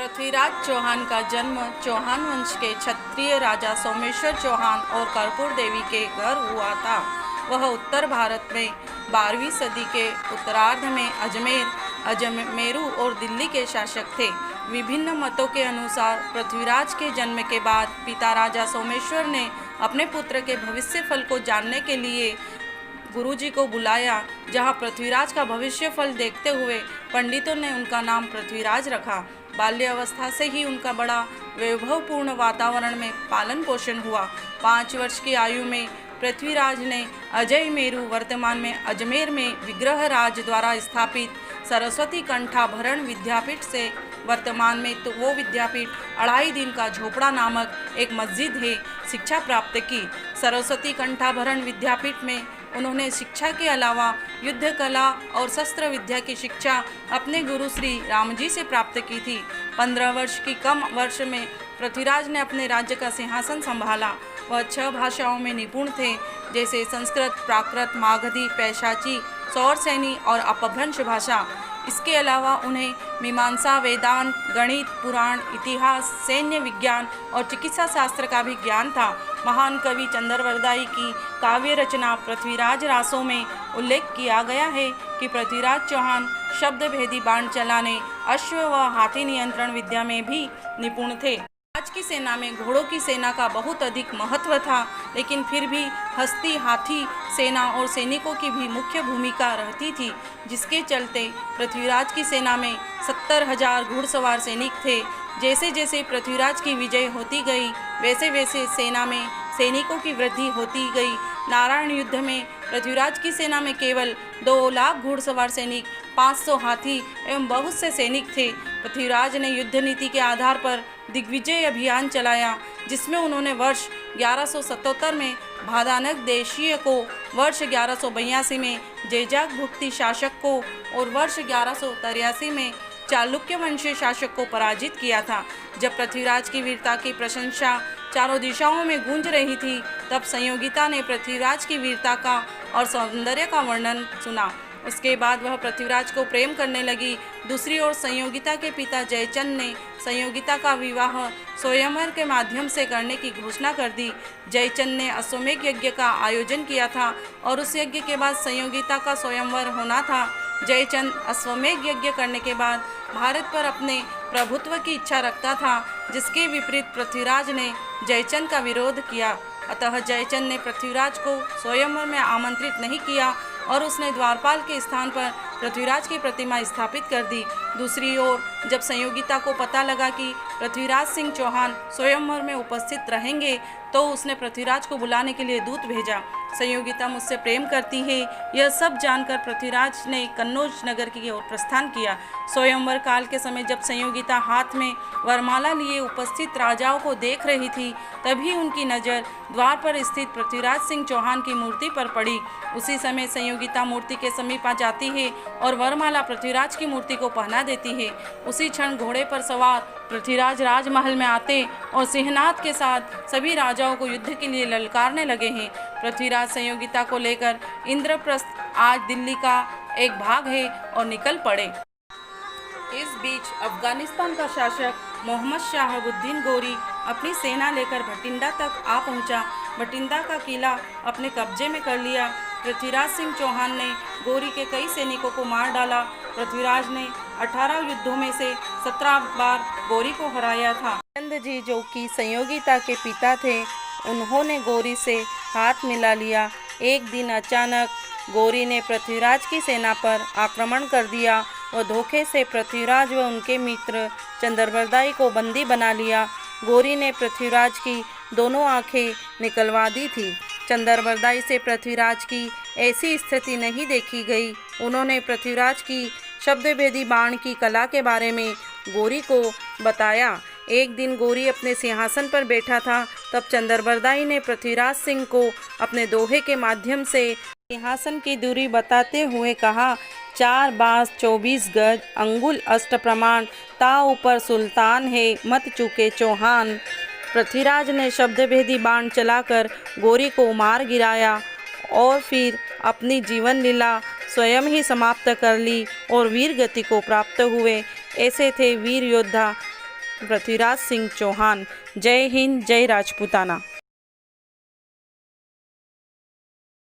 पृथ्वीराज चौहान का जन्म चौहान वंश के क्षत्रिय राजा सोमेश्वर चौहान और कर्पूर देवी के घर हुआ था। वह उत्तर भारत में 12वीं सदी के उत्तरार्ध में अजमेरू और दिल्ली के शासक थे। विभिन्न मतों के अनुसार पृथ्वीराज के जन्म के बाद पिता राजा सोमेश्वर ने अपने पुत्र के भविष्य फल को जानने के लिए गुरुजी को बुलाया, जहां पृथ्वीराज का भविष्य फल देखते हुए पंडितों ने उनका नाम पृथ्वीराज रखा। बाल्यावस्था से ही उनका बड़ा वैभवपूर्ण वातावरण में पालन पोषण हुआ। 5 वर्ष की आयु में पृथ्वीराज ने अजयमेरू वर्तमान में अजमेर में विग्रहराज द्वारा स्थापित सरस्वती कंठाभरण विद्यापीठ से वर्तमान में तो वो विद्यापीठ 2.5 दिन का झोपड़ा नामक एक मस्जिद है शिक्षा प्राप्त की। सरस्वती कंठाभरण विद्यापीठ में उन्होंने शिक्षा के अलावा युद्ध कला और शस्त्र विद्या की शिक्षा अपने गुरु श्री रामजी से प्राप्त की थी। 15 वर्ष की कम वर्ष में पृथ्वीराज ने अपने राज्य का सिंहासन संभाला। वह 6 भाषाओं में निपुण थे, जैसे संस्कृत, प्राकृत, मागधी, पैशाची, सौरसैनी और अपभ्रंश भाषा। इसके अलावा उन्हें मीमांसा, वेदांत, गणित, पुराण, इतिहास, सैन्य विज्ञान और चिकित्सा शास्त्र का भी ज्ञान था। महान कवि चंद्रवरदाई की काव्य रचना पृथ्वीराज रासों में उल्लेख किया गया है कि पृथ्वीराज चौहान शब्द भेदी बाण चलाने, अश्व व हाथी नियंत्रण विद्या में भी निपुण थे। आज की सेना में घोड़ों की सेना का बहुत अधिक महत्व था, लेकिन फिर भी हस्ती, हाथी सेना और सैनिकों की भी मुख्य भूमिका रहती थी, जिसके चलते पृथ्वीराज की सेना में 70,000 घुड़सवार सैनिक थे। जैसे जैसे पृथ्वीराज की विजय होती गई, वैसे वैसे सेना में सैनिकों की वृद्धि होती गई। नारायण युद्ध में पृथ्वीराज की सेना में केवल 2 लाख घुड़सवार सैनिक, 500 हाथी एवं बहुत से सैनिक थे। पृथ्वीराज ने युद्ध नीति के आधार पर दिग्विजय अभियान चलाया, जिसमें उन्होंने वर्ष 1177 में भादानक देशीय को, वर्ष 1182 में जैजाक भुक्ति शासक को और वर्ष 1183 में चालुक्य वंशीय शासक को पराजित किया था। जब पृथ्वीराज की वीरता की प्रशंसा चारों दिशाओं में गूंज रही थी, तब संयोगिता ने पृथ्वीराज की वीरता का और सौंदर्य का वर्णन सुना। उसके बाद वह पृथ्वीराज को प्रेम करने लगी। दूसरी ओर संयोगिता के पिता जयचंद ने संयोगिता का विवाह स्वयंवर के माध्यम से करने की घोषणा कर दी। जयचंद ने अश्वमेध यज्ञ का आयोजन किया था और उस यज्ञ के बाद संयोगिता का स्वयंवर होना था। जयचंद अश्वमेध यज्ञ करने के बाद भारत पर अपने प्रभुत्व की इच्छा रखता था, जिसके विपरीत पृथ्वीराज ने जयचंद का विरोध किया। अतः जयचंद ने पृथ्वीराज को स्वयंवर में आमंत्रित नहीं किया और उसने द्वारपाल के स्थान पर पृथ्वीराज की प्रतिमा स्थापित कर दी। दूसरी ओर जब संयोगिता को पता लगा कि पृथ्वीराज सिंह चौहान स्वयंवर में उपस्थित रहेंगे, तो उसने पृथ्वीराज को बुलाने के लिए दूत भेजा। संयोगिता मुझसे प्रेम करती है, यह सब जानकर पृथ्वीराज ने कन्नौज नगर की ओर प्रस्थान किया। स्वयंवर काल के समय जब संयोगिता हाथ में वरमाला लिए उपस्थित राजाओं को देख रही थी, तभी उनकी नज़र द्वार पर स्थित पृथ्वीराज सिंह चौहान की मूर्ति पर पड़ी। उसी समय संयोगिता मूर्ति के समीप आ जाती है और वरमाला पृथ्वीराज की मूर्ति को पहना देती है। उसी क्षण घोड़े पर सवार पृथ्वीराज राजमहल में आते और सिंहनाद के साथ सभी राजाओं को युद्ध के लिए ललकारने लगे हैं। पृथ्वीराज संयोगिता को लेकर इंद्रप्रस्थ, आज दिल्ली का एक भाग है, और निकल पड़े। इस बीच अफगानिस्तान का शासक मोहम्मद शहाबुद्दीन गोरी अपनी सेना लेकर भटिंडा तक आ पहुंचा। भटिंडा का किला अपने कब्जे में कर लिया। पृथ्वीराज सिंह चौहान ने गोरी के कई सैनिकों को मार डाला। पृथ्वीराज ने 18 युद्धों में से 17 बार गोरी को हराया था। चंद जी, जो कि संयोगिता के पिता थे, उन्होंने गोरी से हाथ मिला लिया। एक दिन अचानक गोरी ने पृथ्वीराज की सेना पर आक्रमण कर दिया। वह धोखे से पृथ्वीराज व उनके मित्र चंद्रवरदाई को बंदी बना लिया। गोरी ने पृथ्वीराज की दोनों आंखें निकलवा दी थी। चंद्रवरदाई से पृथ्वीराज की ऐसी स्थिति नहीं देखी गई। उन्होंने पृथ्वीराज की शब्दभेदी बाण की कला के बारे में गोरी को बताया। एक दिन गोरी अपने सिंहासन पर बैठा था, तब चंद्रवरदाई ने पृथ्वीराज सिंह को अपने दोहे के माध्यम से सिंहासन की दूरी बताते हुए कहा, 4 बांस 24 गज, अंगुल अष्ट प्रमाण, ता ऊपर सुल्तान है, मत चूके चौहान। पृथ्वीराज ने शब्दभेदी बाण चलाकर गोरी को मार गिराया और फिर अपनी जीवन लीला स्वयं ही समाप्त कर ली और वीर गति को प्राप्त हुए। ऐसे थे वीर योद्धा पृथ्वीराज सिंह चौहान। जय हिंद, जय राजपूताना।